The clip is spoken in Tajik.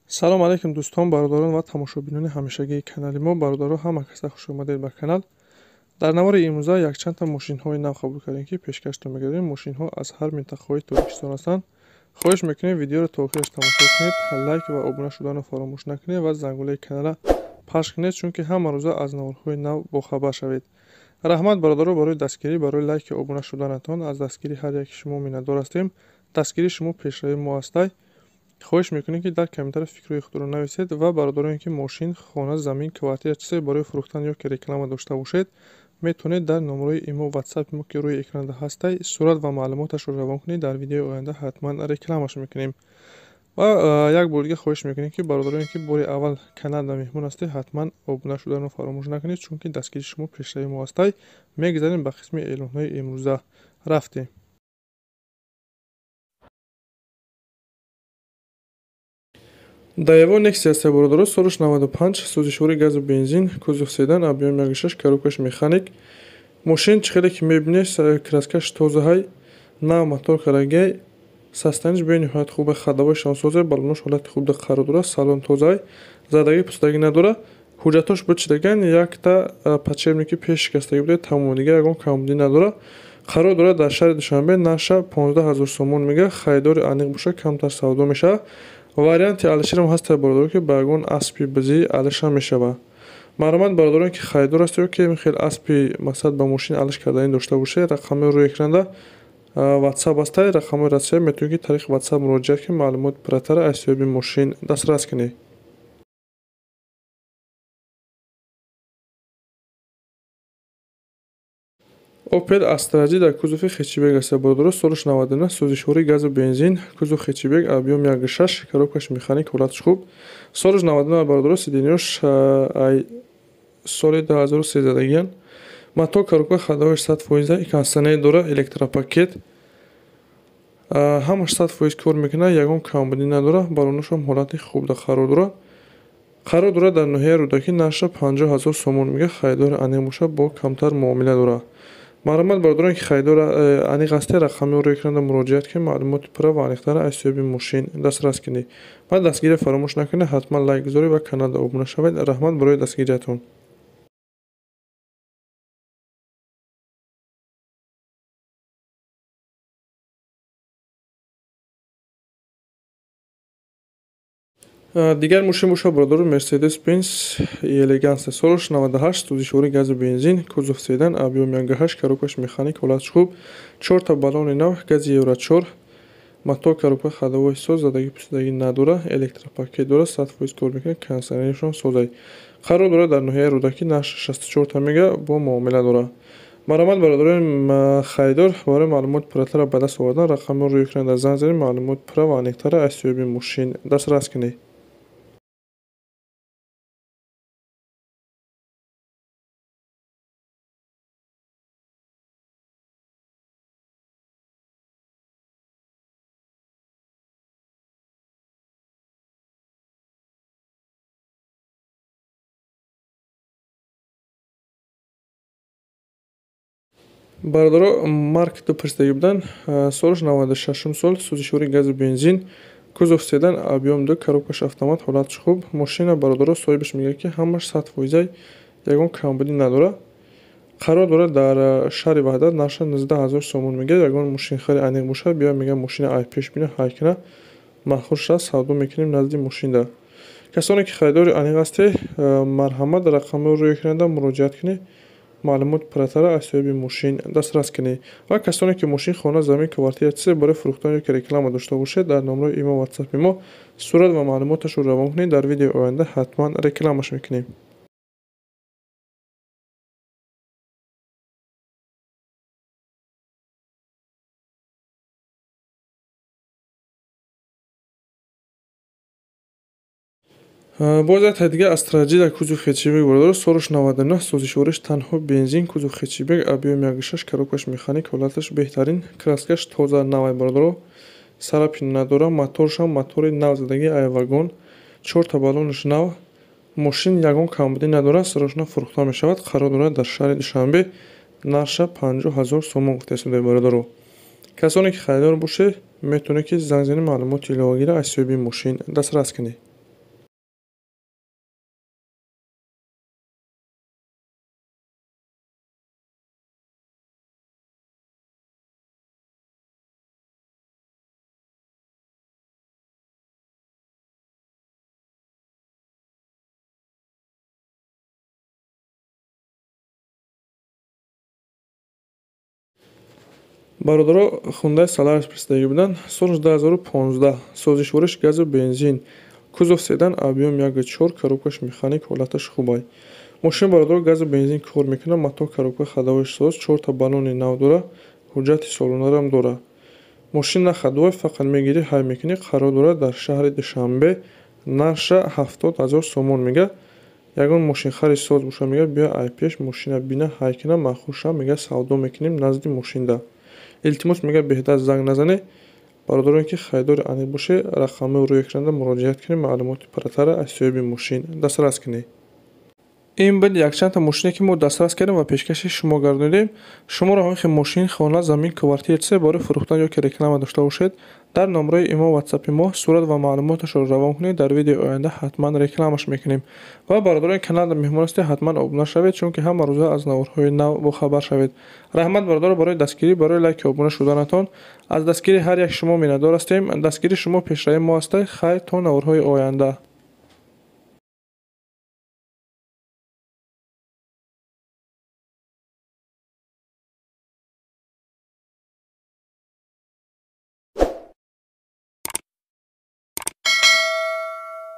салом алайкум дӯстон, бародарон ва тамошобинони ҳамешагии канали мо. Бародаро ҳама каса хушомадед ба канал. Дар навори имрӯза якчандта мошинҳои нав қабул кардем, ки пешкашда мегардем. Мошинҳо аз ҳар минтақаҳои Тоҷикистон ҳастанд. хоҳиш мекунем видеоро то охираш тамошо кунед, лайк ва обуна шуданро фаромӯш накунед ва зангулаи канала пахш кунед, чунки ҳама рӯза аз наворҳои нав бохабар шавед. раҳмат бародаро барои дастгирӣ, барои лайки обуна шуданатон. аз дастгири ҳар яки шумо миннатдор ҳастем. дастгирии шумо пешравии мо ҳастай. хоҳиш мекунем ки дар комментария фикрҳои худро нависед ва бародароне ки мошин, хона, замин, квартира чизе барои фурӯхтан ё ки реклама дошта бошед, метавонед дар номерои имо ватсапи мо ки рӯи экранда ҳастай сурат ва маълумоташро равон кунед. дар видеои оянда ҳатман рекламаш мекунем. ва як бор дига хоҳиш мекунем ки бародароне ки бори аввал каналда меҳмон ҳастед, ҳатман обуна шуданро фаромӯш накунед, чунки дастгири шумо пешравии мо ҳастай. мегузарем ба қисми эълонҳои имрӯза. рафтем. Daewoo Nexia ҳастед бародаро, солиш 95, сӯзишвори газу бензин, кузов седан, объёми 1.6, коробкаш механик. мошин чӣ хеле ки мебинед, краскаш тозаҳай, нав мотор карагай, састаниш бениҳоят хуб, хадавои шонсоза, балонош ҳолати хуб қаро дора, салон тозаҳай, задагӣ пӯстагӣ надора, ҳуҷҷатош бичидаган, якта подшипники пеш шикастагӣ буд, тамом, дига ягон камбудӣ надора. қаро дора дар шаҳри Душанбе, наша 15 000 сомон мега, харидори аниқ боша, камтар савдо мешавад. варианти алиширам ҳаст бародаро ки ба ягон аспи бизӣ алиша мешава. маълумот бародарон ки харидор ҳаст ё ки михел аспи мақсад ба мошин алиш карданӣ дошта бошед, рақами рӯи экранда ватсап ҳастай, рақамҳои расоя метавонед ки тариқи ватсап муроҷиат ки маълумоти пурратара аз ёби мошин дастрас кунед. Opel Astra G дар кузови хечибег аст бародаро, солиш 99, сӯзишвори газу бензин, кузов хечибег, объём 1.6, коробкаш механик, ҳолатиш хуб. солиш 99 бародаро, сиденёш ай соли 2013 мотор, коробка, хадавоиш 100%, кондитсионер дора, электропакет, ҳамаш 100% кор мекунад, ягон камбудӣ надора, балоношам ҳолати хуб да қаро дора. қаро дора дар ноҳияи рӯдакӣ, наша 50 000 сомон мега, харидори аниқ боша, бо камтар муомила дора. маълумот бародарон ки харидори аниқ ҳастед, рақами рӯи экранда муроҷиат ки маълумоти пурра ва аниқтара аз ёби мошин дастрас кунед. ва дастгирӣ фаромӯш накунед, ҳатман лайк гузоред ва каналда обуна шавед. раҳмат барои дастгириятон. дигар мошин боша бародаро, Mercedes Benz Elegance, солиш 98, сӯзишвори газу бензин, кузов седан, объёми 1.8, коробкаш механик, ҳолатиш хуб. 4 та балони нав, гази Евро 4, мотор, коробка, хадавои соз, задагӣ пӯстагӣ надора, электропакет дора, 100% кор мекунад, кондитсионеришон созай. қаро дора дар ноҳияи рӯдакӣ, наша 64 та мега, бо муомила дора. маълумот бародарони харидор барои маълумоти пурратара ба даст овардан, рақами рӯи экранда занг занед, маълумоти пурра ва аниқтара аз ёби мошин дастрас кунед. бародаро, марки дупрестагӣ будан, солиш 96 сол, сӯзишвори газу бензин, кузов седан, объём 2, коробкаш автомат, ҳолатиш хуб. мошина бародаро соҳибаш мегӯяд ки ҳамаш 100%, ягон камбудӣ надора. қарор дора дар шаҳри Ваҳдат, наша 19 000 сомон мега, ягон мошинхари аниқ боша, биё мега мошина ай пеш бина, ҳайкина махур шуда, савдо мекунем назди мошинда. касоне ки харидори аниқ ҳастед, марҳамат рақами рӯи экранда муроҷиат кунед, маълумоти пурратара аз ёби мошин дастрас кунед. ва касоне ки мошин, хона, замин, квартира чизе барои фурӯхтан ё ки реклама дошта бошед, дар номерои имо ватсапи мо сурат ва маълумоташро равон кунед. дар видеои оянда ҳатман рекламаш мекунем. боз якта дига Astra G дар кузови хечибег бародаро, солиш 99, сӯзишвориш танҳо бензин, кузови хечибег, объёми 1.6, коробкаш механик, ҳолаташ беҳтарин, краскаш тоза навай бародаро, сарапи надора, моторшам мотори нав задагӣ айвагон, 4 та балониш нав. мошин ягон камбудӣ надора, сарошна фурӯхта мешавад. қарор дора дар шаҳри Душанбе, наша 50 000 сомон гуфта истодед бародаро. касоне ки харидор бошед, метавонед ки занг занед, маълумоти иловагиро аз ёби мошин дастрас кунед. бародаро хундаи Solaris пурсидагӣ буданд. Соли 2015 созишвориш газу бензин, кузов седан, объем 1.4, коробкаш механик, ҳолаташ хуб. Мошини бародаро газу бензин кор мекунад, матоъ коробка ходовоиш соз, 4 та баллони нав дора, ҳуҷҷати солонарам дора. Мошин на ходовой фақат мегирӣ, ҳай мекунӣ, қарор дорад дар шаҳри Душанбе. Нарша 70,000 сомон мегӯяд. Ягон мошинхари соз боша мегӯяд биё айпеш мошина бина, ҳай кунӣ, махушам мегӯяд савдо мекунем назди мошинда. Илтимос мегӯяд беҳтар занг назанед. Бародароне ки харидори анил бошед, рақамҳои рӯякунанда муроҷиат кунед, маълумоти парратара аз соҳиби мошин дастрас кунед. ин буд якчанд мошине ки мо дастрас кардем ва пешкаши шумо гардонидем. Шуморо ҳоихи мошин, хона, замин, квартира чизе бори фурӯхтан ё ки реклама дошта бошед, дар номраи имо ватсапи мо сурат ва маълумоташро равон кунед. Дар видеои оянда ҳатман рекламаш мекунем. Ва бародарони каналда меҳмон ҳастед, ҳатман обуна шавед, чунки ҳама рӯза аз наворҳои нав бохабар шавед. Раҳмат бародаро барои дастгирӣ, барои лайки обуна шуданатон. Аз дастгири ҳар як шумо миннатдор ҳастем. Дастгири шумо пешраи мо аст. Хайр то наворҳои оянда.